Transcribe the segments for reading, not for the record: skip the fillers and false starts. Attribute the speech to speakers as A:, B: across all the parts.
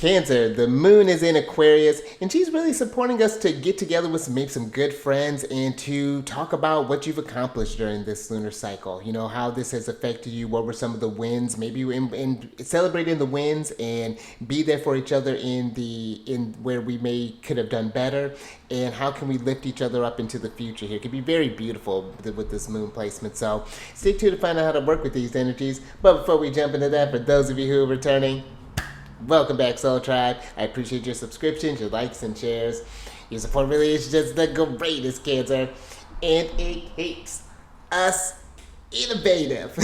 A: Cancer, the moon is in Aquarius, and she's really supporting us to get together with maybe some good friends and to talk about what you've accomplished during this lunar cycle. You know, how this has affected you, what were some of the wins, maybe in celebrating the wins and be there for each other in where we could have done better, and how can we lift each other up into the future here. It can be very beautiful with this moon placement. So stay tuned to find out how to work with these energies. But before we jump into that, for those of you who are returning, welcome back, Soul Tribe. I appreciate your subscriptions, your likes and shares. Your support really is just the greatest, Cancer. And it keeps us innovative.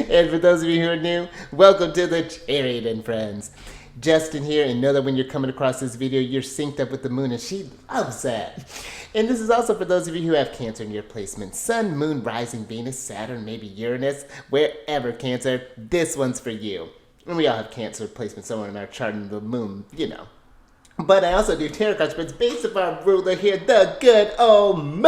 A: And for those of you who are new, welcome to the Chariot Friends. Justin here, and know that when you're coming across this video, you're synced up with the moon, and she loves that. And this is also for those of you who have Cancer in your placement. Sun, Moon, Rising, Venus, Saturn, maybe Uranus, wherever, Cancer, this one's for you. And we all have Cancer placement somewhere in our chart in the moon, you know. But I also do tarot cards, but it's based on our ruler here, the good old moon.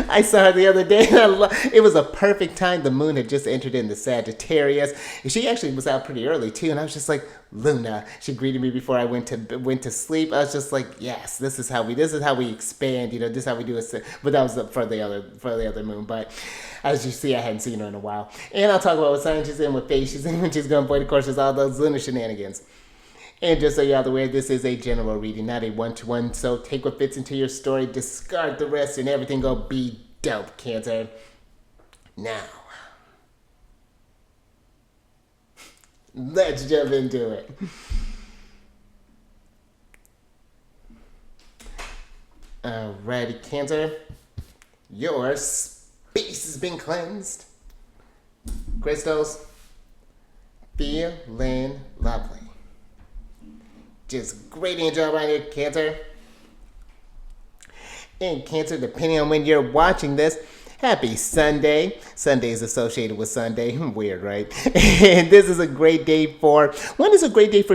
A: I saw her the other day, and it was a perfect time. The moon had just entered into Sagittarius. She actually was out pretty early too, and I was just like, Luna. She greeted me before I went to sleep. I was just like, yes, this is how we expand. You know, this is how we do it. But that was for the other moon. But as you see, I hadn't seen her in a while. And I'll talk about what sign she's in, what phase she's in, when she's going to avoid, of course, there's all those lunar shenanigans. And just so you're all aware, this is a general reading, not a one-to-one. So take what fits into your story, discard the rest, and everything go be dope, Cancer. Now, let's jump into it. Alrighty, Cancer. Your space has been cleansed. Crystals, feeling lovely. Just great angel around here, Cancer. And Cancer, depending on when you're watching this, happy Sunday. Sunday is associated with Sunday. Weird, right? And this is a great day for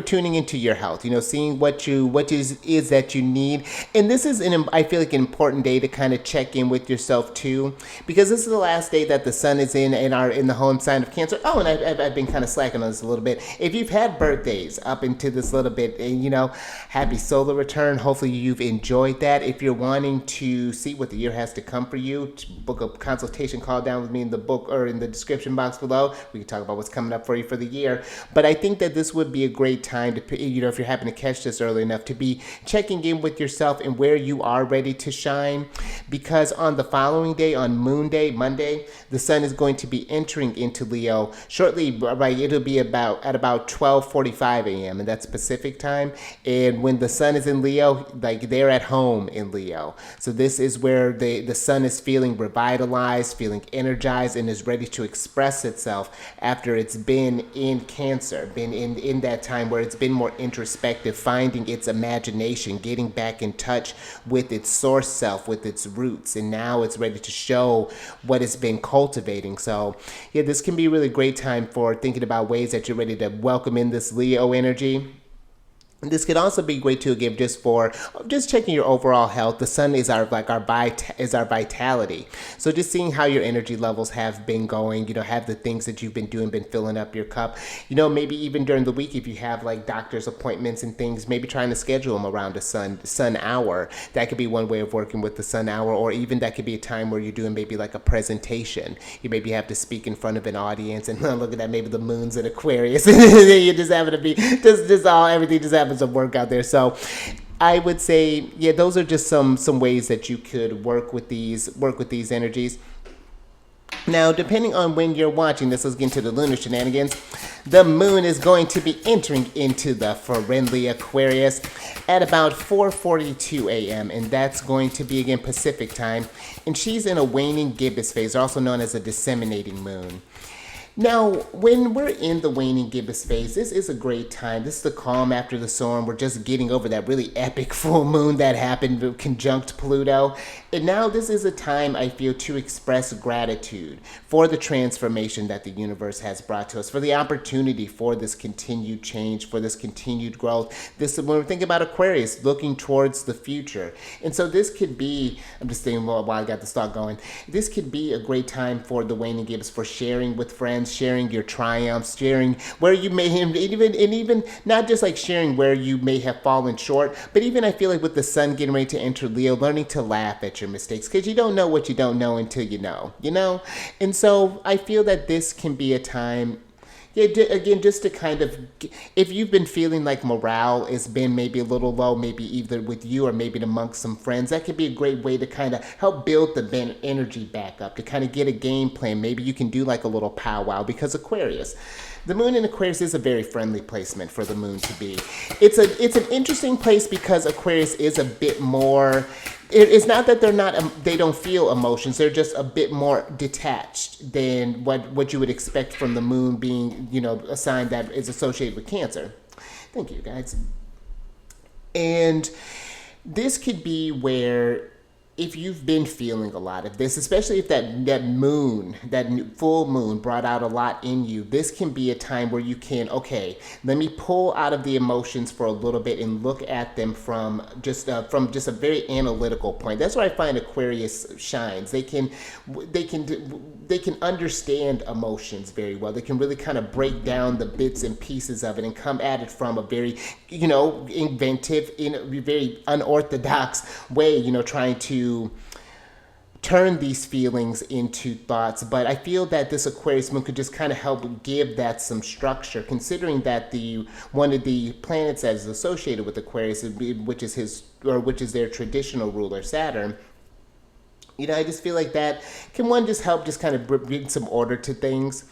A: tuning into your health. You know, seeing what is that you need. And this is I feel like an important day to kind of check in with yourself too, because this is the last day that the sun is in the home sign of Cancer. Oh, and I've been kind of slacking on this a little bit. If you've had birthdays up into this little bit, and you know, happy solar return. Hopefully you've enjoyed that. If you're wanting to see what the year has to come for you, book a consultation call down with me in the book or in the description box below. We can talk about what's coming up for you for the year. But I think that this would be a great time to, you know, if you're happen to catch this early enough, to be checking in with yourself and where you are ready to shine. Because on the following day, on Moon Day, Monday, the sun is going to be entering into Leo shortly. Right, it'll be at about 12:45 a.m. and that's Pacific time. And when the sun is in Leo, like, they're at home in Leo. So this is where the sun is feeling revitalized, feeling energized, and is ready to express itself after it's been in Cancer, been in that time where it's been more introspective, finding its imagination, getting back in touch with its source self, with its roots, and now it's ready to show what it's been cultivating. So yeah, this can be a really great time for thinking about ways that you're ready to welcome in this Leo energy. This could also be great to give just checking your overall health. The sun is our vitality. So just seeing how your energy levels have been going, you know, have the things that you've been doing been filling up your cup. You know, maybe even during the week, if you have like doctor's appointments and things, maybe trying to schedule them around a sun hour. That could be one way of working with the sun hour, or even that could be a time where you're doing maybe like a presentation. You maybe have to speak in front of an audience, and look at that, maybe the moon's in Aquarius, and you just happen to be everything just happens to work out there. So I would say, yeah, those are just some ways that you could work with these energies. Now, depending on when you're watching this, let's get into the lunar shenanigans. The moon is going to be entering into the friendly Aquarius at about 4:42 a.m. and that's going to be, again, Pacific time. And she's in a waning gibbous phase, also known as a disseminating moon. Now, when we're in the waning gibbous phase, this is a great time. This is the calm after the storm. We're just getting over that really epic full moon that happened conjunct Pluto. And now this is a time, I feel, to express gratitude for the transformation that the universe has brought to us, for the opportunity for this continued change, for this continued growth. This, when we're thinking about Aquarius, looking towards the future. And so this could be, I'm just thinking while I got this thought going, this could be a great time for the waning gibbous, for sharing with friends, friends, sharing your triumphs, sharing where you may have, even not just like sharing where you may have fallen short, but even I feel like with the sun getting ready to enter Leo, learning to laugh at your mistakes, because you don't know what you don't know until you know. And so I feel that this can be a time, yeah, again, just to kind of, if you've been feeling like morale has been maybe a little low, maybe either with you or maybe amongst some friends, that could be a great way to kind of help build the energy back up, to kind of get a game plan. Maybe you can do like a little powwow, because Aquarius, the moon in Aquarius is a very friendly placement for the moon to be. It's an interesting place because Aquarius is a bit more, it's not that they don't feel emotions. They're just a bit more detached than what you would expect from the moon being, a sign that is associated with Cancer. Thank you, guys. And this could be where, if you've been feeling a lot of this, especially if that moon, that full moon brought out a lot in you, this can be a time where you can, okay, let me pull out of the emotions for a little bit and look at them from just a very analytical point. That's where I find Aquarius shines. They can understand emotions very well. They can really kind of break down the bits and pieces of it and come at it from a very, inventive, in a very unorthodox way, trying to turn these feelings into thoughts. But I feel that this Aquarius moon could just kind of help give that some structure, considering that one of the planets that is associated with Aquarius, which is their traditional ruler, Saturn. I just feel like that can just help just kind of bring some order to things.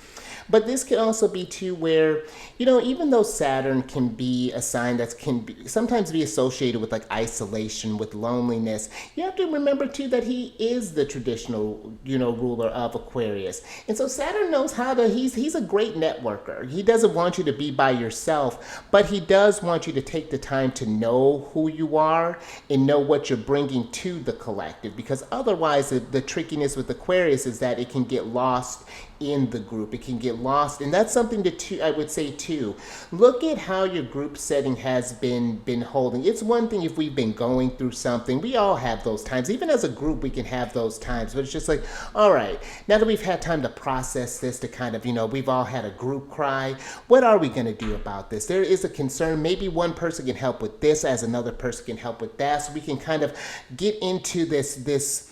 A: But this can also be too where, even though Saturn can be a sign that can sometimes be associated with like isolation, with loneliness, you have to remember too that he is the traditional, ruler of Aquarius. And so Saturn knows how to, he's a great networker. He doesn't want you to be by yourself, but he does want you to take the time to know who you are and know what you're bringing to the collective. Because otherwise, the trickiness with Aquarius is that it can get lost in the group. It can get lost, and that's something that I would say too. Look at how your group setting has been holding. It's one thing if we've been going through something. We all have those times. Even as a group, we can have those times. But it's just like, all right, now that we've had time to process this, to kind of, we've all had a group cry. What are we going to do about this? There is a concern. Maybe one person can help with this, as another person can help with that. So we can kind of get into this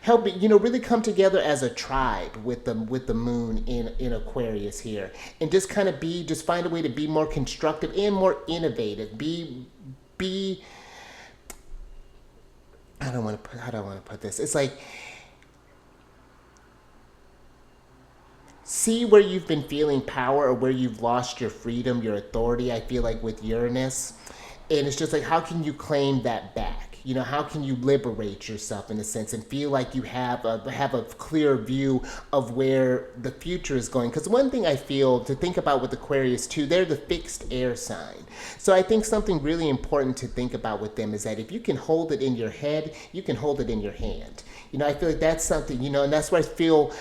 A: help it, really come together as a tribe with the moon in Aquarius here, and just kind of find a way to be more constructive and more innovative. How do I want to put this? It's like, see where you've been feeling power or where you've lost your freedom, your authority. I feel like with Uranus, and it's just like, how can you claim that back? How can you liberate yourself in a sense and feel like you have a clear view of where the future is going? Because one thing I feel to think about with Aquarius too, they're the fixed air sign. So I think something really important to think about with them is that if you can hold it in your head, you can hold it in your hand. I feel like that's something, and that's what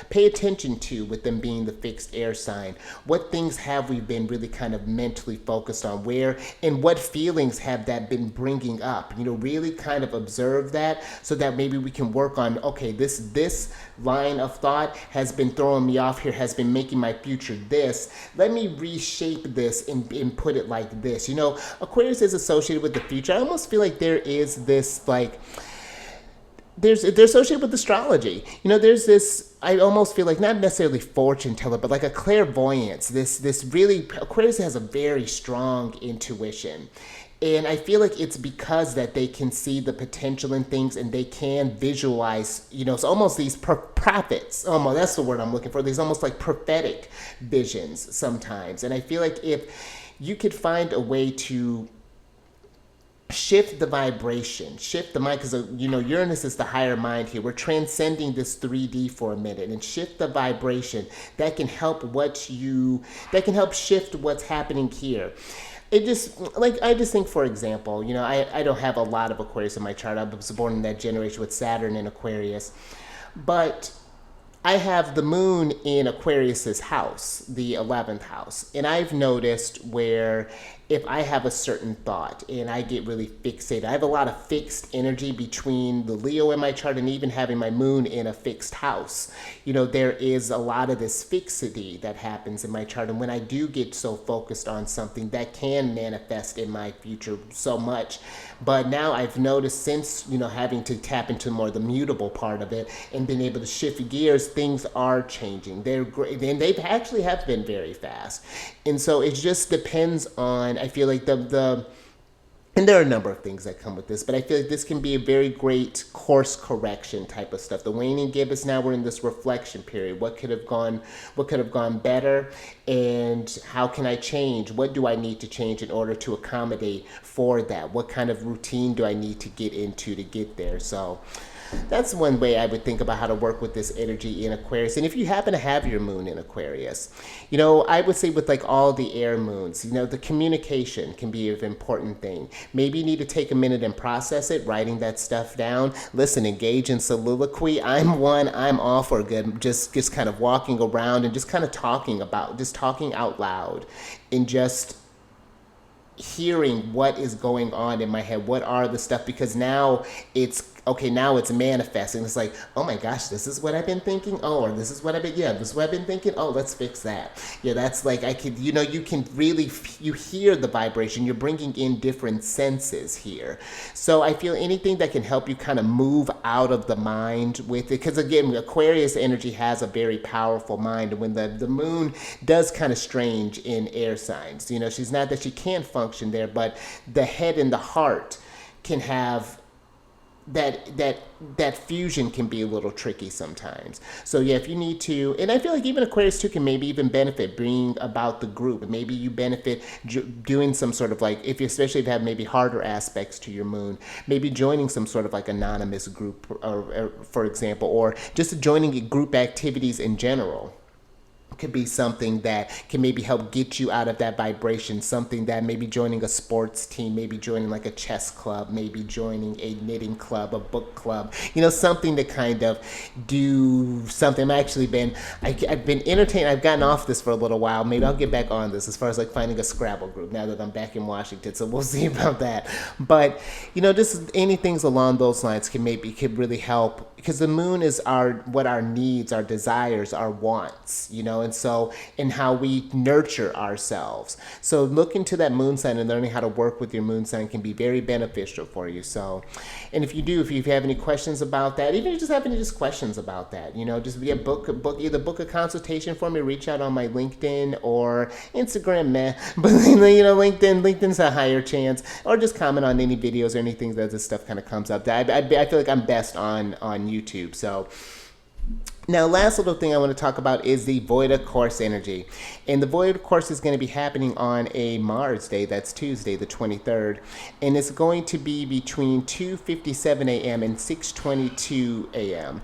A: pay attention to with them being the fixed air sign. What things have we been really kind of mentally focused on? Where and what feelings have that been bringing up? Really kind of observe that, so that maybe we can work on, okay, this line of thought has been throwing me off here, has been making my future this. Let me reshape this and put it like this. Aquarius is associated with the future. I almost feel like there is this like, they're associated with astrology. There's this, I almost feel like, not necessarily fortune teller, but like a clairvoyance. This really, Aquarius has a very strong intuition. And I feel like it's because that they can see the potential in things, and they can visualize, it's almost these prophets. That's the word I'm looking for. These almost like prophetic visions sometimes. And I feel like if you could find a way to shift the vibration, shift the mind, because Uranus is the higher mind here. We're transcending this 3D for a minute, and shift the vibration. That can help shift what's happening here. I just think, for example, I don't have a lot of Aquarius in my chart. I was born in that generation with Saturn in Aquarius, but I have the moon in Aquarius's house, the 11th house, and I've noticed where if I have a certain thought and I get really fixated, I have a lot of fixed energy between the Leo in my chart and even having my moon in a fixed house. There is a lot of this fixity that happens in my chart. And when I do get so focused on something, that can manifest in my future so much. But now I've noticed since, having to tap into more the mutable part of it and being able to shift gears, things are changing. They're great. And they actually have been very fast. And so it just depends on, I feel like and there are a number of things that come with this, but I feel like this can be a very great course correction type of stuff. The waning gibbous, now we're in this reflection period. What could have gone better, and how can I change? What do I need to change in order to accommodate for that? What kind of routine do I need to get into to get there? So that's one way I would think about how to work with this energy in Aquarius. And if you happen to have your moon in Aquarius, I would say with like all the air moons, the communication can be an important thing. Maybe you need to take a minute and process it, writing that stuff down. Listen, engage in soliloquy. I'm all for good. Just kind of walking around and just kind of talking out loud and just hearing what is going on in my head. What are the stuff? Because now it's manifesting. It's like, oh my gosh, this is what I've been thinking. Oh, or this is what I've been thinking. Oh, let's fix that. Yeah, that's like, you can really, you hear the vibration. You're bringing in different senses here. So I feel anything that can help you kind of move out of the mind with it. Because again, Aquarius energy has a very powerful mind. And when the moon does kind of strange in air signs, she's not that she can't function there, but the head and the heart can have that fusion can be a little tricky sometimes. So yeah, if you need to, and I feel like even Aquarius too can maybe even benefit bringing about the group. Maybe you benefit doing some sort of like, especially if you have maybe harder aspects to your moon, maybe joining some sort of like anonymous group, or for example, or just joining group activities in general. Could be something that can maybe help get you out of that vibration. Something that maybe joining a sports team, maybe joining like a chess club, maybe joining a knitting club, a book club, something to kind of do something. I've been entertained. I've gotten off this for a little while. Maybe I'll get back on this as far as like finding a Scrabble group now that I'm back in Washington. So we'll see about that. But, just anything along those lines could really help, because the moon is what our needs, our desires, our wants, and how we nurture ourselves. So look into that moon sign and learning how to work with your moon sign can be very beneficial for you. So, and if you have any questions about that, even if you just have any questions about that, either book a consultation for me, reach out on my LinkedIn or Instagram, but LinkedIn's a higher chance, or just comment on any videos or anything that this stuff kind of comes up. I feel like I'm best on YouTube. So now, last little thing I want to talk about is the void of course energy. And the void of course is going to be happening on a Mars day. That's Tuesday, the 23rd. And it's going to be between 2:57 a.m. and 6:22 a.m.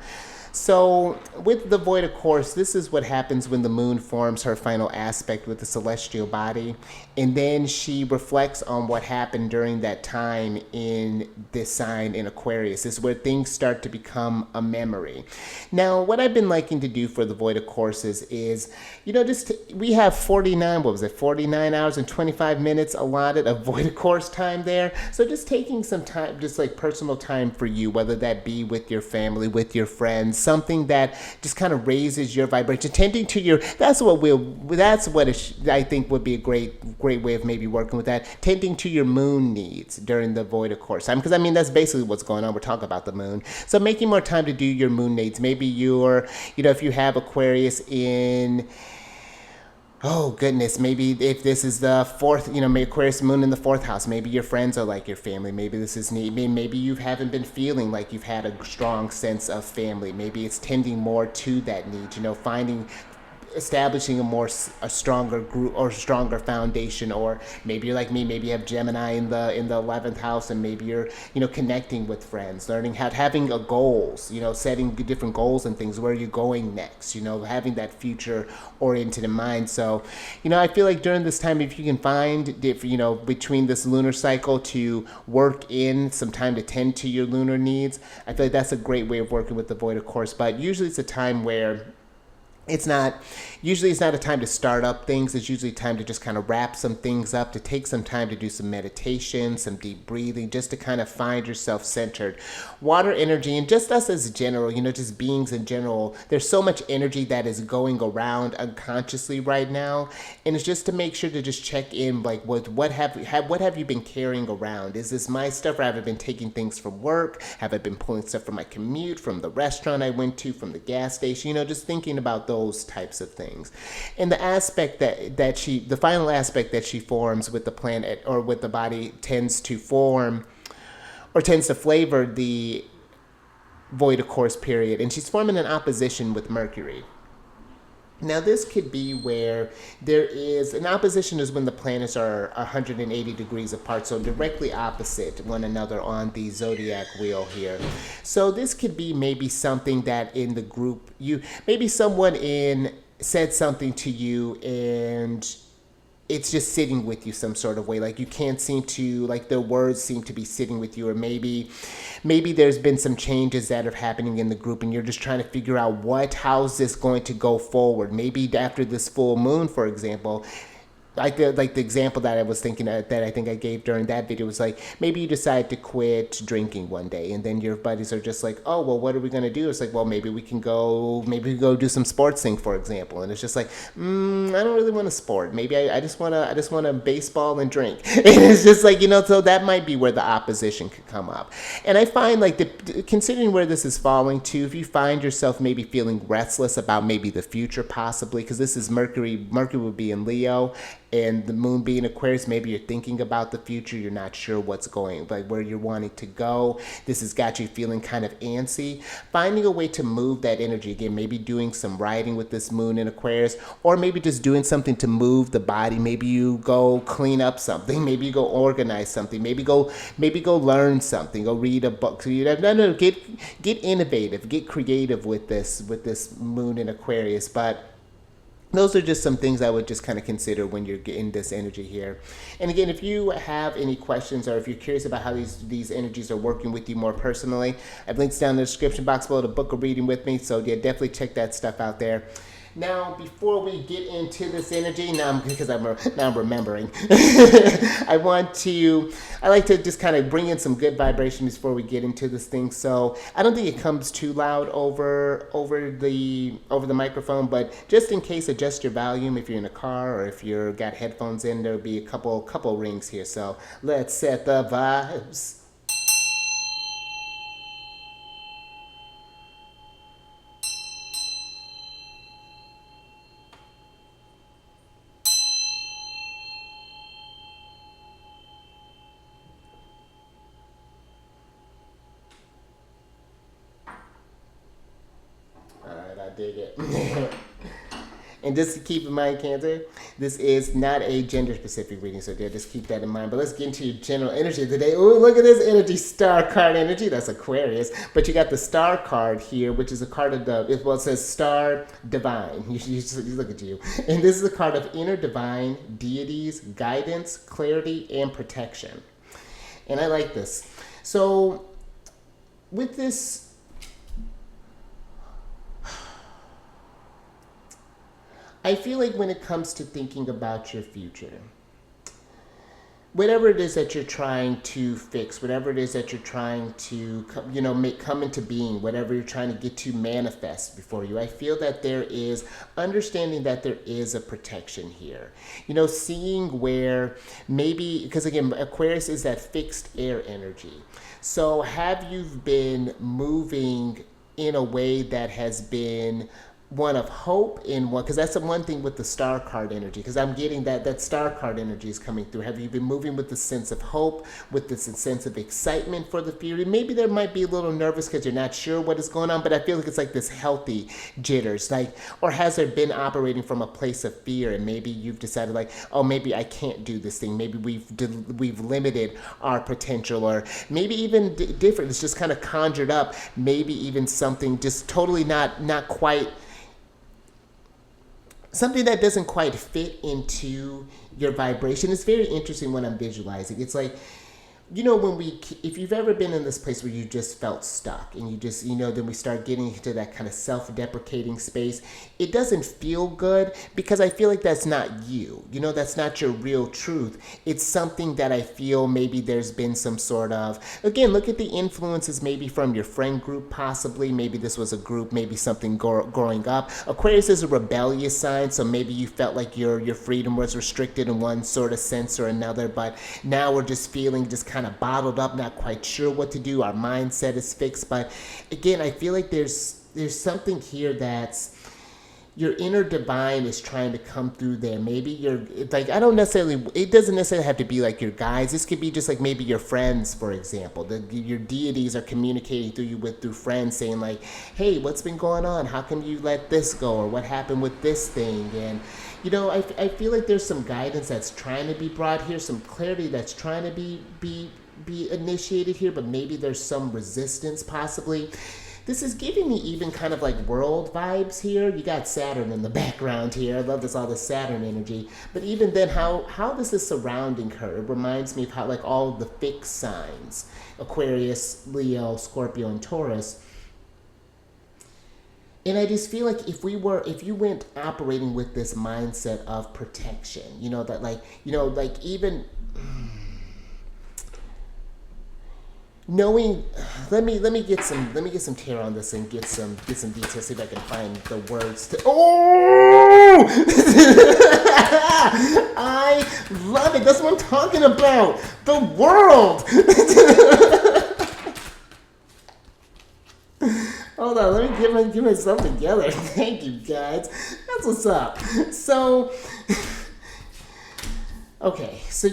A: So with the void of course, this is what happens when the moon forms her final aspect with the celestial body, and then she reflects on what happened during that time in this sign in Aquarius. This is where things start to become a memory. Now, what I've been liking to do for the void of courses is, we have 49 hours and 25 minutes allotted of void of course time there. So just taking some time, just like personal time for you, whether that be with your family, with your friends, something that just kind of raises your vibration, tending to your, I think would be a great way of maybe working with that, tending to your moon needs during the void of course time, because that's basically what's going on. We're talking about the moon. So making more time to do your moon needs. Maybe if you have Aquarius in, oh goodness, maybe if this is the fourth, maybe Aquarius moon in the fourth house, maybe your friends are like your family. Maybe this is need. Maybe you haven't been feeling like you've had a strong sense of family. Maybe it's tending more to that need, establishing a stronger group or stronger foundation. Or maybe you're like me, maybe you have Gemini in the 11th house, and maybe you're connecting with friends, learning having a goals, setting different goals and things. Where are you going next? Having that future oriented in mind. So I feel like during this time, if you can find between this lunar cycle to work in some time to tend to your lunar needs, I feel like that's a great way of working with the void of course. But usually it's a time where it's not usually it's not a time to start up things. It's usually time to just kind of wrap some things up, to take some time to do some meditation, some deep breathing, just to kind of find yourself centered. Water energy, and just us as general, just beings in general, there's so much energy that is going around unconsciously right now, and it's just to make sure to just check in, like what have you been carrying around? Is this my stuff, or have I been taking things from work? Have I been pulling stuff from my commute, from the restaurant I went to, from the gas station? Just thinking about those types of things. And the final aspect that she forms with the planet or with the body tends to form or tends to flavor the void of course period. And she's forming an opposition with Mercury. Now, this could be where there is an opposition, is when the planets are 180 degrees apart, so directly opposite one another on the zodiac wheel here. So this could be maybe something that in the group, maybe someone said something to you, and it's just sitting with you some sort of way. Like you can't seem to, like their words seem to be sitting with you, or maybe there's been some changes that are happening in the group, and you're just trying to figure out how's this going to go forward. Maybe after this full moon, for example, like the example that I was thinking that I think I gave during that video was like, maybe you decide to quit drinking one day, and then your buddies are just like, oh well, what are we gonna do? It's like, well, maybe we go do some sports thing, for example, and it's just like, I don't really want to sport. Maybe I just wanna baseball and drink, and it's just like, so that might be where the opposition could come up. And I find like considering where this is falling to, if you find yourself maybe feeling restless about maybe the future, possibly because this is Mercury would be in Leo, and the moon being Aquarius, maybe you're thinking about the future. You're not sure what's going, like where you're wanting to go. This has got you feeling kind of antsy. Finding a way to move that energy again, maybe doing some writing with this moon in Aquarius, or maybe just doing something to move the body. Maybe you go clean up something. Maybe you go organize something. Maybe go learn something. Go read a book. So get innovative, get creative with this moon in Aquarius. But those are just some things I would just kind of consider when you're getting this energy here. And again, if you have any questions, or if you're curious about how these energies are working with you more personally, I've links down in the description box below to book a reading with me. So yeah, definitely check that stuff out there. Now, before we get into this energy, now I'm remembering. I like to just kind of bring in some good vibration before we get into this thing. So I don't think it comes too loud over the microphone, but just in case, adjust your volume if you're in a car or if you're got headphones in. There'll be a couple rings here. So let's set the vibes. Dig it. And just to keep in mind, Cancer, this is not a gender specific reading, so yeah, just keep that in mind. But let's get into your general energy today. Oh, look at this energy, star card energy. That's Aquarius. But you got the star card here, which is a card of it says star divine. You look at you. And this is a card of inner divine deities, guidance, clarity, and protection. And I like this. So with this, I feel like when it comes to thinking about your future, whatever it is that you're trying to fix, whatever it is that you're trying to, make come into being, whatever you're trying to get to manifest before you, I feel that there is understanding that there is a protection here. Seeing where maybe, because again, Aquarius is that fixed air energy. So have you been moving in a way that has been one of hope in one, because that's the one thing with the star card energy, because I'm getting that star card energy is coming through. Have you been moving with the sense of hope, with this sense of excitement for the future? Maybe there might be a little nervous because you're not sure what is going on, but I feel like it's like this healthy jitters, or has there been operating from a place of fear, and maybe you've decided like, oh, maybe I can't do this thing, maybe we've limited our potential, or maybe even different, it's just kind of conjured up, maybe even something just totally not quite, something that doesn't quite fit into your vibration. It's very interesting when I'm visualizing. It's like when if you've ever been in this place where you just felt stuck and you just, then we start getting into that kind of self-deprecating space, it doesn't feel good because I feel like that's not you. That's not your real truth. It's something that I feel maybe there's been some sort of, again, look at the influences maybe from your friend group, possibly. Maybe this was a group, maybe something growing up. Aquarius is a rebellious sign, so maybe you felt like your freedom was restricted in one sort of sense or another, but now we're just feeling just kind of bottled up, not quite sure what to do. Our mindset is fixed. But again, I feel like there's something here that's your inner divine is trying to come through there. Maybe it doesn't necessarily have to be like your guides. This could be just like maybe your friends, for example. Your deities are communicating through friends, saying like, hey, what's been going on? How come you let this go? Or what happened with this thing? And I feel like there's some guidance that's trying to be brought here, some clarity that's trying to be initiated here, but maybe there's some resistance possibly. This is giving me even kind of like world vibes here. You got Saturn in the background here. I love all this Saturn energy. But even then, how this is surrounding her, it reminds me of how like all the fixed signs, Aquarius, Leo, Scorpio, and Taurus. And I just feel like if you went operating with this mindset of protection, even knowing, let me get some tarot on this and get some details. See if I can find the words to. Oh, I love it. That's what I'm talking about. The world. Hold on, let me get myself together. Thank you, guys. That's what's up. So, okay, so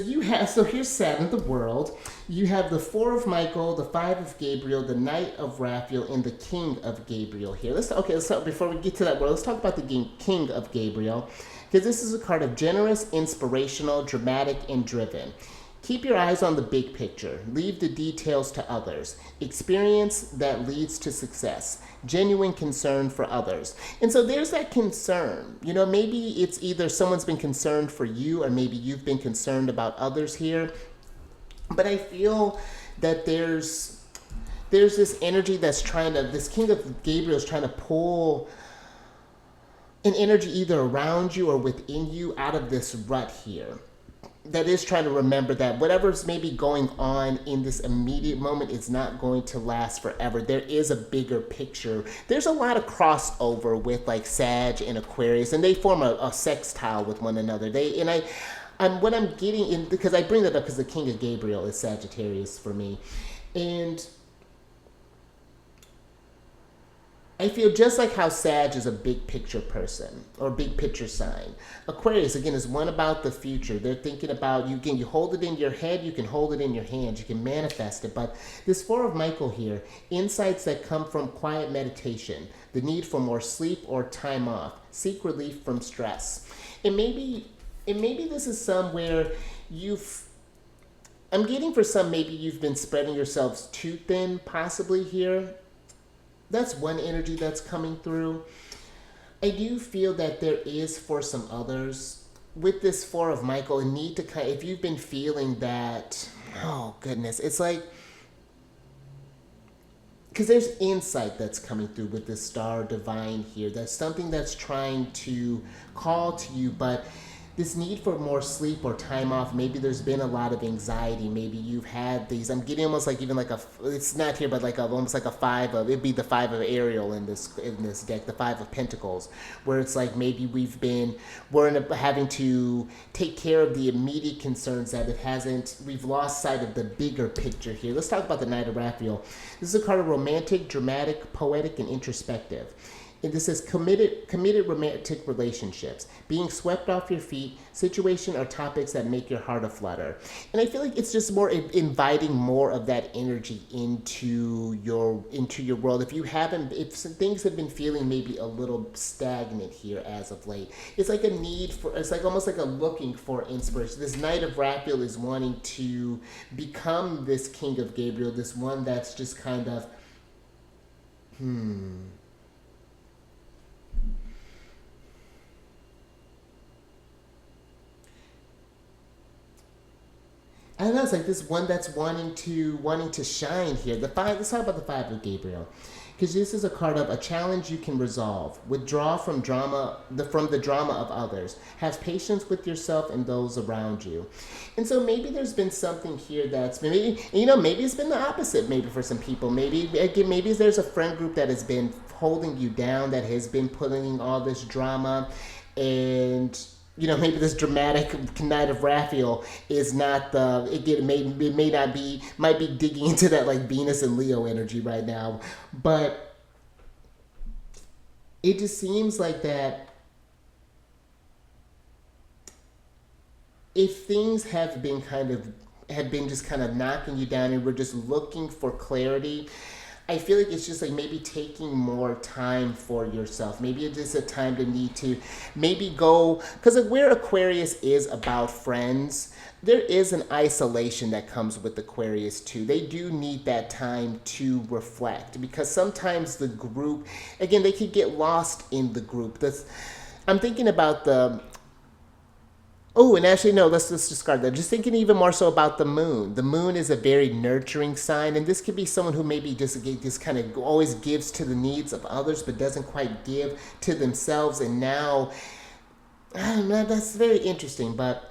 A: here's Saturn, the world. You have the 4 of Michael, the 5 of Gabriel, the Knight of Raphael, and the King of Gabriel here. Let's talk, before we get to that word, let's talk about the King of Gabriel, because this is a card of generous, inspirational, dramatic, and driven. Keep your eyes on the big picture. Leave the details to others. Experience that leads to success. Genuine concern for others. And so there's that concern. Maybe it's either someone's been concerned for you or maybe you've been concerned about others here. But I feel that there's this energy that's this King of Gabriel is trying to pull an energy either around you or within you out of this rut here. That is trying to remember that whatever's maybe going on in this immediate moment is not going to last forever. There is a bigger picture. There's a lot of crossover with like Sag and Aquarius, and they form a sextile with one another. What I'm getting in, because I bring that up because the King of Gabriel is Sagittarius for me, and I feel just like how Sag is a big picture person or big picture sign. Aquarius, again, is one about the future. They're thinking about, you hold it in your head, you can hold it in your hands, you can manifest it. But this 4 of Michael here, insights that come from quiet meditation, the need for more sleep or time off, seek relief from stress. And maybe this is somewhere I'm getting for some, maybe you've been spreading yourselves too thin, possibly here. That's one energy that's coming through. I do feel that there is for some others with this 4 of Michael a need to if you've been feeling that, oh goodness, it's like, because there's insight that's coming through with this star divine here. That's something that's trying to call to you, but this need for more sleep or time off, maybe there's been a lot of anxiety. Maybe you've had these, I'm getting almost like even like it's not here, but like almost like it'd be the 5 of Ariel in this deck, the 5 of Pentacles, where it's like maybe we're having to take care of the immediate concerns that we've lost sight of the bigger picture here. Let's talk about the Knight of Raphael. This is a card of romantic, dramatic, poetic, and introspective. And this is committed romantic relationships, being swept off your feet, situation or topics that make your heart aflutter. And I feel like it's just more inviting more of that energy into your world. If some things have been feeling maybe a little stagnant here as of late, it's like it's like almost like a looking for inspiration. This Knight of Raphael is wanting to become this King of Gabriel, this one that's just kind of, I don't know, it's like this one that's wanting to shine here. The five. Let's talk about the five of Gabriel, because this is a card of a challenge you can resolve. Withdraw from the drama of others. Have patience with yourself and those around you. And so maybe there's been something here that's maybe maybe it's been the opposite. Maybe for some people, maybe there's a friend group that has been holding you down, that has been putting all this drama, and maybe this dramatic night of Raphael is not might be digging into that like Venus and Leo energy right now. But it just seems like that if things have been just kind of knocking you down and we're just looking for clarity, I feel like it's just like maybe taking more time for yourself. Maybe it's just a time to need to maybe go, because where Aquarius is about friends, there is an isolation that comes with Aquarius too. They do need that time to reflect, because sometimes the group, again, they could get lost in the group. I'm thinking about Oh, and actually, no, let's discard that. Just thinking even more so about the moon. The moon is a very nurturing sign, and this could be someone who maybe just kind of always gives to the needs of others, but doesn't quite give to themselves. And now, I don't know, that's very interesting. But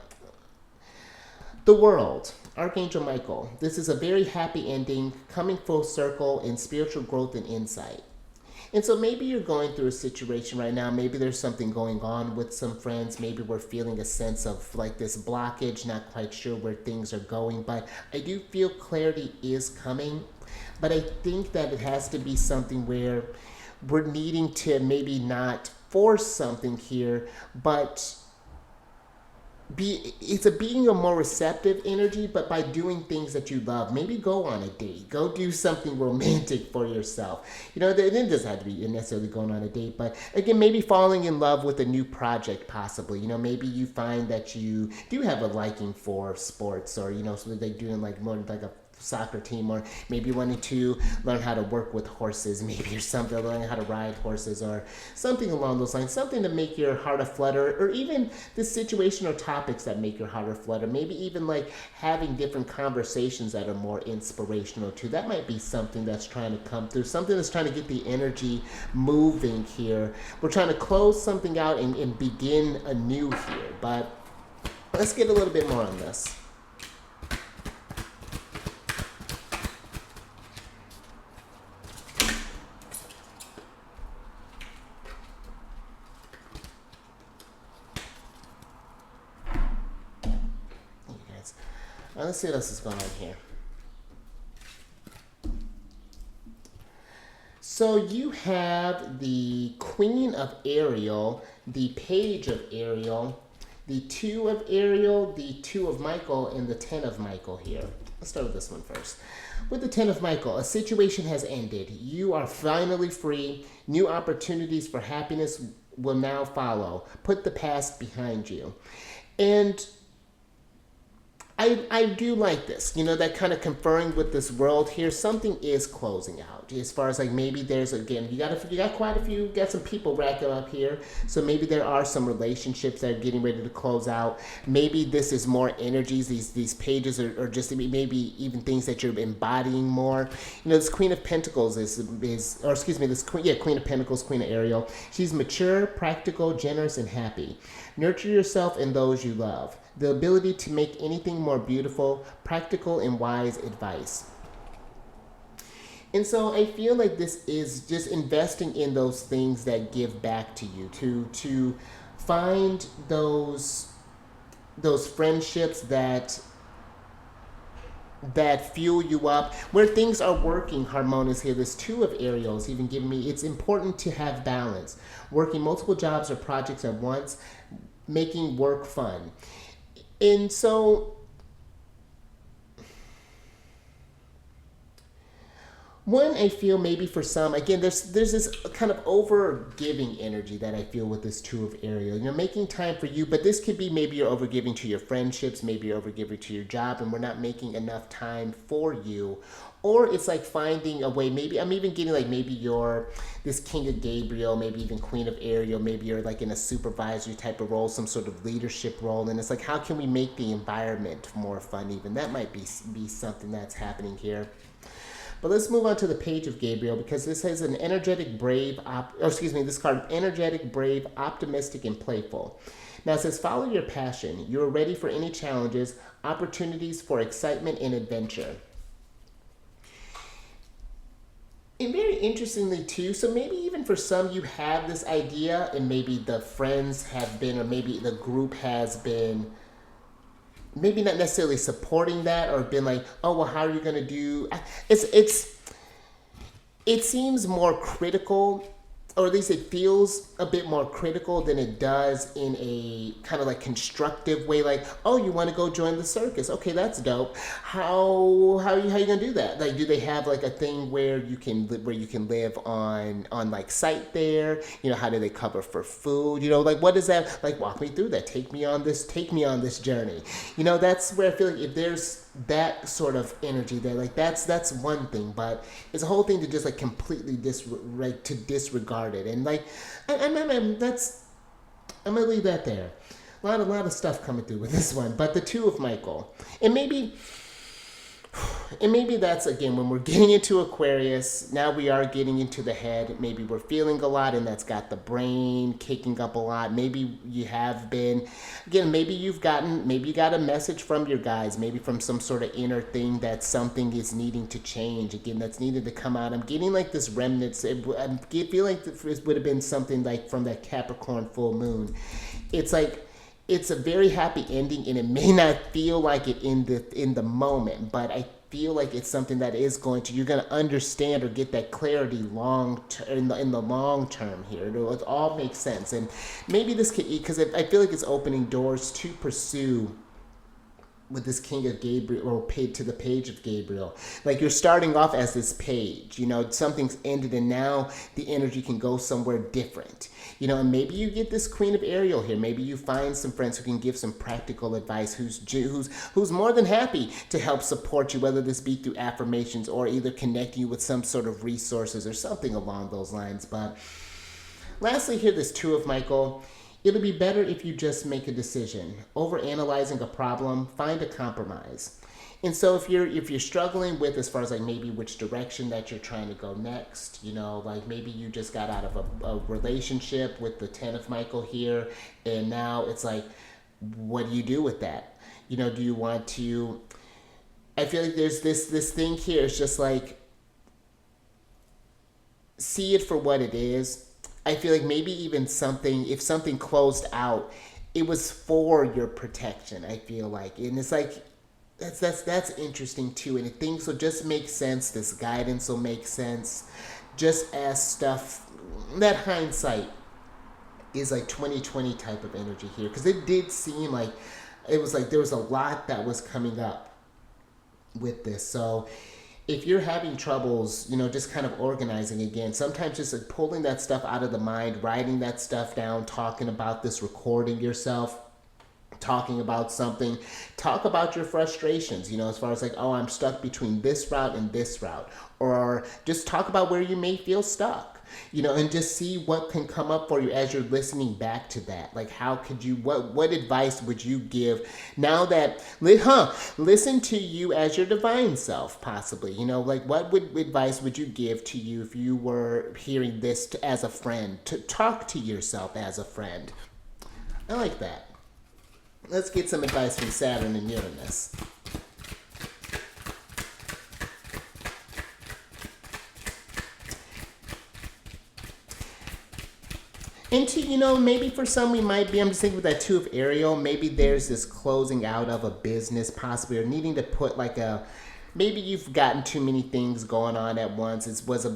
A: the world, Archangel Michael, this is a very happy ending, coming full circle in spiritual growth and insight. And so maybe you're going through a situation right now. Maybe there's something going on with some friends. Maybe we're feeling a sense of like this blockage, not quite sure where things are going. But I do feel clarity is coming. But I think that it has to be something where we're needing to maybe not force something here, but being a more receptive energy, but by doing things that you love. Maybe go on a date, go do something romantic for yourself. It doesn't have to be necessarily going on a date, but again, maybe falling in love with a new project, possibly. Maybe you find that you do have a liking for sports, or so they're doing like more like a soccer team, or maybe wanting to learn how to work with horses, maybe, or something, learning how to ride horses, or something along those lines, something to make your heart aflutter, or even the situation or topics that make your heart aflutter. Maybe even like having different conversations that are more inspirational too. That might be something that's trying to come through, something that's trying to get the energy moving here. We're trying to close something out and begin anew here. But let's get a little bit more on this. Let's see what else is going on here. So you have the Queen of Ariel, the Page of Ariel, the Two of Ariel, the Two of Michael, and the Ten of Michael here. Let's start with this one first. With the Ten of Michael, a situation has ended. You are finally free. New opportunities for happiness will now follow. Put the past behind you. And I do like this, that kind of conferring with this world here. Something is closing out as far as like maybe there's, again, you got quite a few, got some people racking up here. So maybe there are some relationships that are getting ready to close out. Maybe this is more energies. These pages are just maybe even things that you're embodying more. This Queen of Pentacles Queen of Pentacles, Queen of Ariel. She's mature, practical, generous, and happy. Nurture yourself and those you love. The ability to make anything more beautiful, practical, and wise advice. And so I feel like this is just investing in those things that give back to you, to find those friendships that fuel you up, where things are working harmonious here. This Two of Ariel is even giving me, it's important to have balance. Working multiple jobs or projects at once, making work fun. And so One, I feel maybe for some, again, there's this kind of over giving energy that I feel with this Two of Ariel. Making time for you, but this could be maybe you're over giving to your friendships, maybe you're over giving to your job, and we're not making enough time for you. Or it's like finding a way, maybe I'm even getting like maybe you're this King of Gabriel, maybe even Queen of Ariel, maybe you're like in a supervisory type of role, some sort of leadership role, and it's like, how can we make the environment more fun even? That might be something that's happening here. But let's move on to the Page of Gabriel, because this has an energetic, brave, this card, energetic, brave, optimistic, and playful. Now it says, follow your passion. You are ready for any challenges, opportunities for excitement and adventure. And very interestingly too, so maybe even for some you have this idea, and maybe the friends have been, or maybe the group has been, maybe not necessarily supporting that, or been like, oh well, how are you gonna do? It seems more critical, or at least it feels a bit more critical than it does in a kind of like constructive way. Like, oh, you want to go join the circus? Okay, that's dope. How you gonna do that? Like, do they have like a thing where you can live on like site there? How do they cover for food? Like, what is that? Like, walk me through that. Take me on this journey. That's where I feel like if there's that sort of energy there, like that's one thing, but it's a whole thing to just like completely disregard it, and like I'm gonna leave that there. A lot of stuff coming through with this one, but the Two of Michael, and maybe that's, again, when we're getting into Aquarius, now we are getting into the head. Maybe we're feeling a lot, and that's got the brain kicking up a lot. Maybe you have been, again, maybe you got a message from your guides, maybe from some sort of inner thing that something is needing to change. Again, that's needed to come out. I'm getting like this remnants. I feel like this would have been something like from that Capricorn full moon. It's like, it's a very happy ending, and it may not feel like it in the moment, but I feel like it's something that you're going to understand or get that clarity in the long term here. It all makes sense, and maybe this could, because I feel like it's opening doors to pursue with this King of Gabriel, or to the Page of Gabriel. Like, you're starting off as this page, something's ended, and now the energy can go somewhere different. And maybe you get this Queen of Ariel here. Maybe you find some friends who can give some practical advice, who's more than happy to help support you, whether this be through affirmations or either connecting you with some sort of resources or something along those lines. But lastly here, this Two of Michael. It'll be better if you just make a decision. Overanalyzing a problem, find a compromise. And so if you're struggling with, as far as like maybe which direction that you're trying to go next, like maybe you just got out of a relationship with the Ten of Michael here, and now it's like, what do you do with that? Do you want to? I feel like there's this thing here. It's just like, see it for what it is. I feel like maybe even if something closed out, it was for your protection, I feel like. And it's like, that's interesting too. And things will just make sense. This guidance will make sense. Just as stuff, that hindsight is like 2020 type of energy here. Because it did seem like, it was like there was a lot that was coming up with this. So if you're having troubles, just kind of organizing again, sometimes just like pulling that stuff out of the mind, writing that stuff down, talking about this, recording yourself, talking about something, talk about your frustrations, as far as like, oh, I'm stuck between this route and this route, or just talk about where you may feel stuck. And just see what can come up for you as you're listening back to that. Like, how could you, what advice would you give now that, listen to you as your divine self, possibly, like what advice would you give to you if you were hearing this as a friend, to talk to yourself as a friend? I like that. Let's get some advice from Saturn and Uranus. And maybe for some we might be, I'm just thinking with that Two of Ariel, maybe there's this closing out of a business possibly, or needing to put like maybe you've gotten too many things going on at once. It was a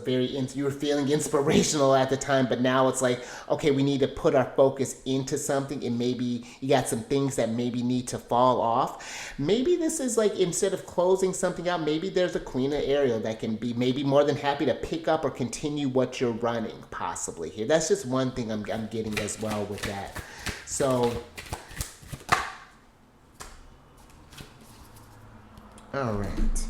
A: you were feeling inspirational at the time, but now it's like, okay, we need to put our focus into something, and maybe you got some things that maybe need to fall off. Maybe this is like, instead of closing something out, maybe there's a Queen of Ariel that can be maybe more than happy to pick up or continue what you're running, possibly here. That's just one thing I'm getting as well with that. So, all right.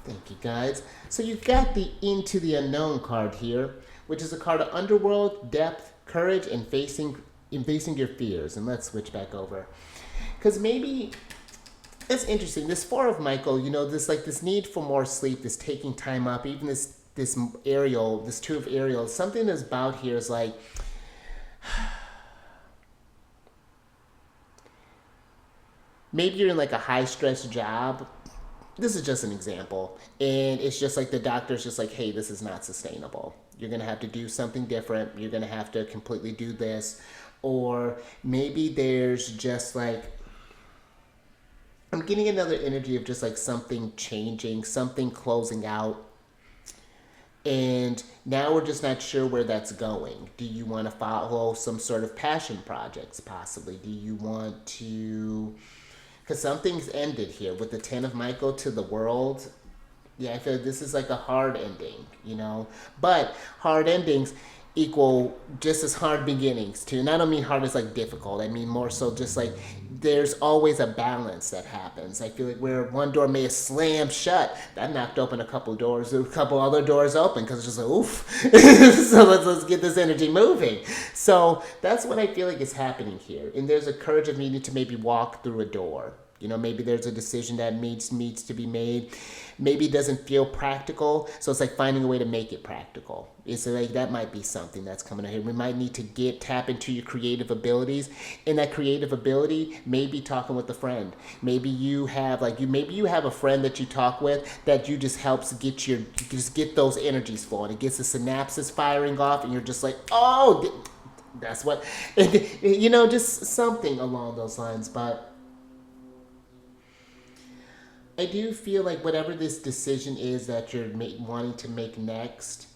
A: Thank you, guys. So you've got the Into the Unknown card here, which is a card of underworld, depth, courage, and facing your fears. And let's switch back over, because maybe it's interesting. This Four of Michael, this need for more sleep, this taking time up, even this Ariel, this Two of Ariel, something that's about here is like, maybe you're in like a high stress job. This is just an example. And it's just like the doctor's just like, hey, this is not sustainable. You're going to have to do something different. You're going to have to completely do this. Or maybe there's just like, I'm getting another energy of just like something changing, something closing out. And now we're just not sure where that's going. Do you want to follow some sort of passion projects, possibly? Do you want to... Because something's ended here with the Ten of Michael to the World. Yeah, I feel like this is like a hard ending, But hard endings equal just as hard beginnings too. And I don't mean hard as like difficult. I mean more so just like there's always a balance that happens. I feel like where one door may have slammed shut, that knocked open a couple doors, a couple other doors open, because it's just like, oof. So let's get this energy moving. So that's what I feel like is happening here. And there's a courage of needing to maybe walk through a door. Maybe there's a decision that needs to be made. Maybe it doesn't feel practical, so it's like finding a way to make it practical. It's like that might be something that's coming out here. We might need to tap into your creative abilities. In that creative ability, maybe talking with a friend. Maybe you have a friend that you talk with that you just helps get those energies flowing. It gets the synapses firing off, and you're just like, oh, that's what, just something along those lines, but. I do feel like whatever this decision is that you're wanting to make next,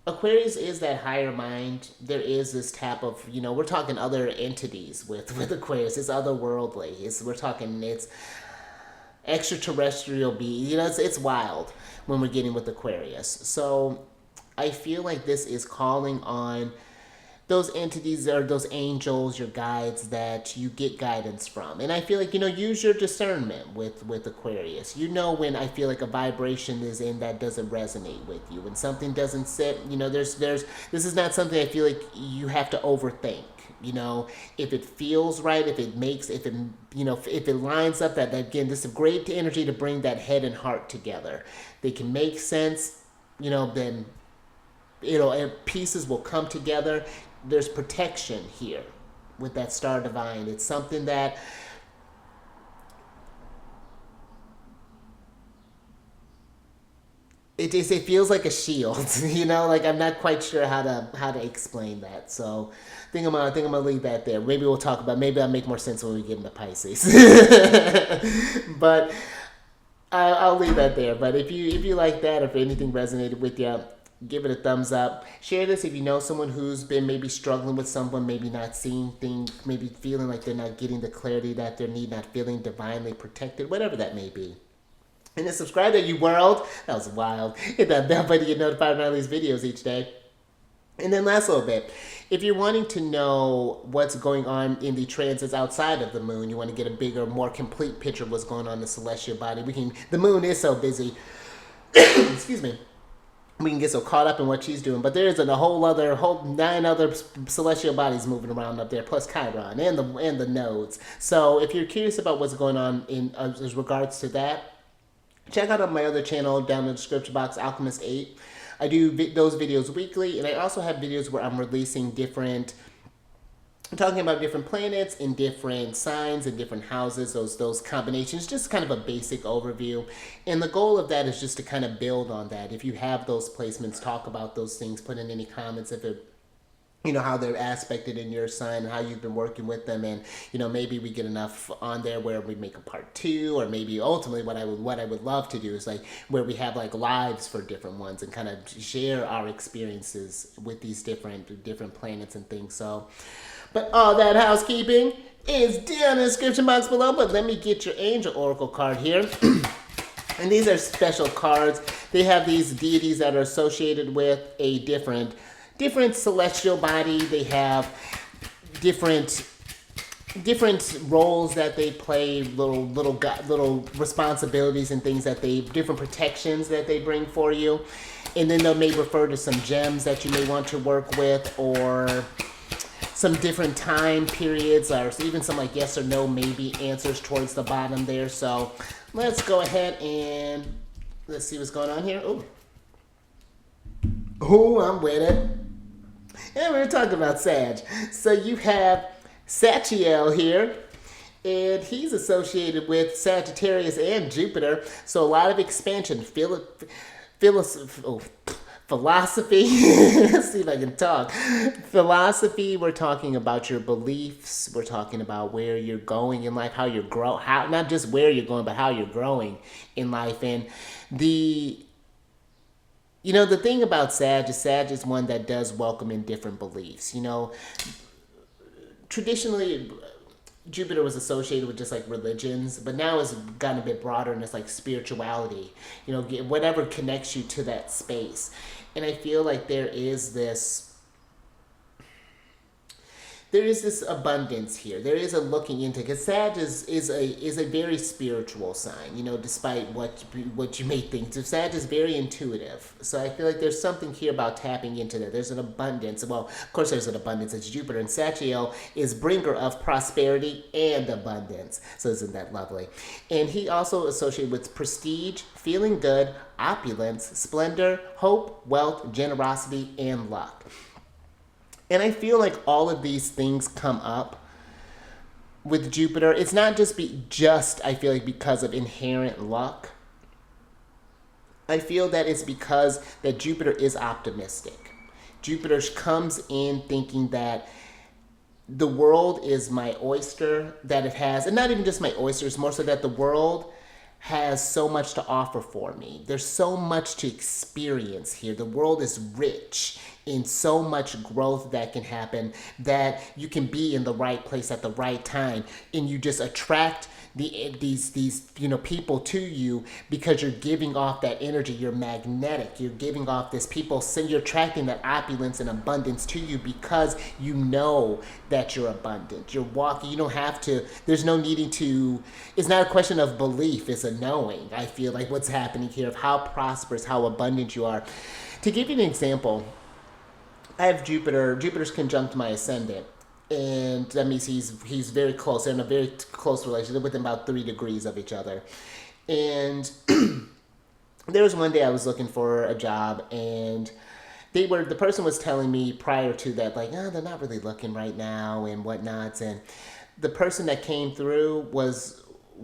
A: Aquarius is that higher mind. There is this tap of, we're talking other entities with Aquarius. It's otherworldly. We're talking, it's extraterrestrial being. It's wild when we're getting with Aquarius. So I feel like this is calling on those entities or those angels, your guides that you get guidance from. And I feel like, use your discernment with Aquarius. When I feel like a vibration is in that doesn't resonate with you. When something doesn't sit, this is not something I feel like you have to overthink. If it feels right, if it lines up, that again, this is a great energy to bring that head and heart together. They can make sense, then, and pieces will come together. There's protection here with that Star Divine. It's something that it feels like a shield, like I'm not quite sure how to explain that. So I think I'm gonna leave that there. Maybe maybe I'll make more sense when we get into Pisces. But I'll leave that there. But if you like that, or if anything resonated with you, give it a thumbs up. Share this if you know someone who's been maybe struggling with someone, maybe not seeing things, maybe feeling like they're not getting the clarity that they need, not feeling divinely protected, whatever that may be. And then subscribe to you world. That was wild. Hit that bell button to get notified when I release videos each day. And then last little bit, if you're wanting to know what's going on in the transits outside of the moon, you want to get a bigger, more complete picture of what's going on in the celestial body. The moon is so busy. Excuse me. We can get so caught up in what she's doing, but there is a whole 9 other celestial bodies moving around up there, plus Chiron and the nodes. So if you're curious about what's going on in as regards to that, check out on my other channel down in the description box, Alchemist 8. I do those videos weekly, and I also have videos where I'm releasing I'm talking about different planets in different signs and different houses, those combinations, just kind of a basic overview. And the goal of that is just to kind of build on that. If you have those placements, talk about those things, put in any comments you know, how they're aspected in your sign, how you've been working with them, and you know, maybe we get enough on there where we make a part 2, or maybe ultimately what I would love to do is like where we have like lives for different ones and kind of share our experiences with these different planets and things. So, but all that housekeeping is down in the description box below. But let me get your angel oracle card here. And these are special cards. They have these deities that are associated with a different celestial body. They have different roles that they play, little responsibilities and things that different protections that they bring for you. And then they may refer to some gems that you may want to work with, or some different time periods, or even some like yes or no maybe answers towards the bottom there. So let's go ahead and let's see what's going on here. Oh, I'm with it. And we're talking about Sag. So you have Sachiel here, and he's associated with Sagittarius and Jupiter. So a lot of expansion, philosophy. Let's see if I can talk. Philosophy. We're talking about your beliefs. We're talking about where you're going in life, how you're growing, how not just where you're going, but how you're growing in life. And the thing about Sag is one that does welcome in different beliefs. You know, traditionally Jupiter was associated with just like religions, but now it's gotten a bit broader and it's like spirituality, you know, whatever connects you to that space. And I feel like there is this abundance here. There is a looking into, because Sag is a very spiritual sign, you know, despite what you may think. So Sag is very intuitive. So I feel like there's something here about tapping into that. There's an abundance. Well, of course there's an abundance. It's Jupiter, and Sachiel is bringer of prosperity and abundance. So isn't that lovely? And he also associated with prestige, feeling good, opulence, splendor, hope, wealth, generosity, and luck. And I feel like all of these things come up with Jupiter. It's not I feel like because of inherent luck. I feel that it's because that Jupiter is optimistic. Jupiter comes in thinking that the world is my oyster, that it has, and not even just my oyster, it's more so that the world has so much to offer for me. There's so much to experience here. The world is rich in so much growth that can happen, that you can be in the right place at the right time, and you just attract these people to you because you're giving off that energy. You're magnetic. You're giving off this you're attracting that opulence and abundance to you because you know that you're abundant. You're walking. You don't have to. There's no needing to. It's not a question of belief. It's a knowing. I feel like what's happening here of how prosperous, how abundant you are. To give you an example, I have Jupiter. Jupiter's conjunct my ascendant, and that means he's very close. They're in a very close relationship, within about 3 degrees of each other. And there was one day I was looking for a job, and the person was telling me prior to that, like, oh, they're not really looking right now and whatnot. And the person that came through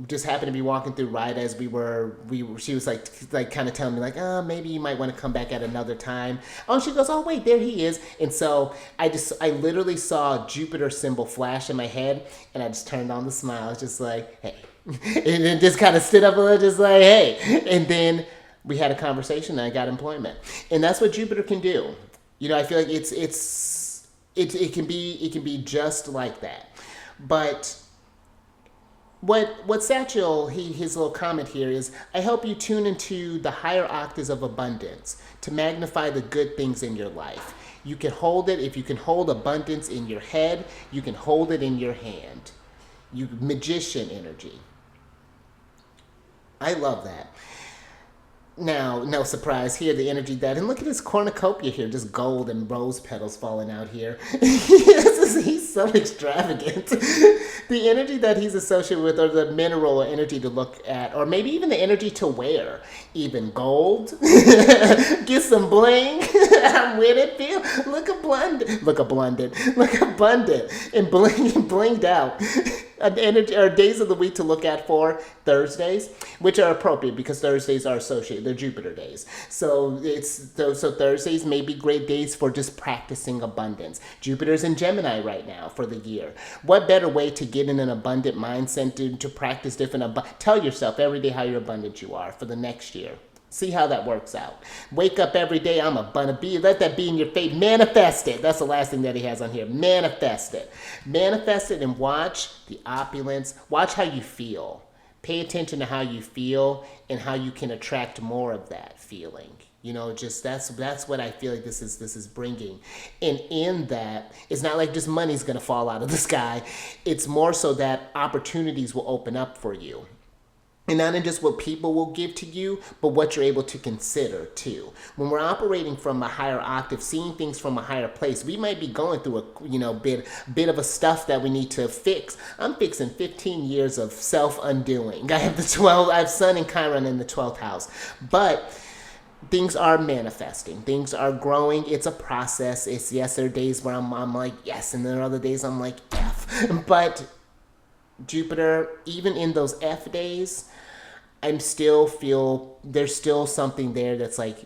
A: just happened to be walking through right as she was like kind of telling me like, oh, maybe you might want to come back at another time. Oh, she goes, oh wait, there he is. And so I literally saw a Jupiter symbol flash in my head, and I just turned on the smile. I was just like, hey. And then just kind of stood up and just like, hey. And then we had a conversation and I got employment. And that's what Jupiter can do. You know, I feel like it can be just like that. But what Satchel, his little comment here is, I help you tune into the higher octaves of abundance to magnify the good things in your life. You can hold it. If you can hold abundance in your head, you can hold it in your hand. You magician energy. I love that. Now, no surprise here, the energy that, and look at his cornucopia here, just gold and rose petals falling out here. He's so extravagant. The energy that he's associated with, or the mineral or energy to look at, or maybe even the energy to wear, even gold. Get some bling. I'm with it, feel. Look abundant, and blinged out. energy or days of the week to look at for Thursdays, which are appropriate because Thursdays are associated, they're Jupiter days. So so Thursdays may be great days for just practicing abundance. Jupiter's in Gemini right now for the year. What better way to get in an abundant mindset to practice different tell yourself every day how you're abundant you are for the next year. See how that works out. Wake up every day, I'm abundant. Let that be in your faith. Manifest it. That's the last thing that he has on here. Manifest it. Manifest it and watch the opulence. Watch how you feel. Pay attention to how you feel and how you can attract more of that feeling. You know, just that's what I feel like this is bringing. And in that, it's not like just money's going to fall out of the sky. It's more so that opportunities will open up for you. And not in just what people will give to you, but what you're able to consider too. When we're operating from a higher octave, seeing things from a higher place, we might be going through a bit of a stuff that we need to fix. I'm fixing 15 years of self-undoing. I have Sun and Chiron in the 12th house. But things are manifesting. Things are growing. It's a process. There are days where I'm like, yes, and there are other days I'm like, F. But Jupiter, even in those F days, I'm still feel there's still something there that's like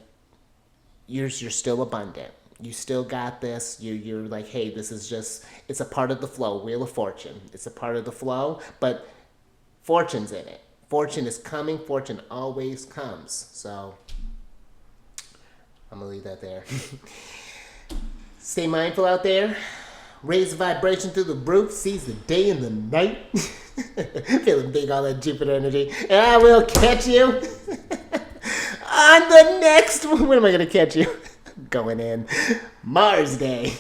A: you're still abundant. You still got this. You're like, hey, this is just, it's a part of the flow. Wheel of Fortune. It's a part of the flow, but fortune's in it. Fortune is coming. Fortune always comes. So I'm gonna leave that there. Stay mindful out there. Raise the vibration through the roof, seize the day and the night. Feeling big, all that Jupiter energy. And I will catch you on the next one. When am I going to catch you? Going in Mars Day.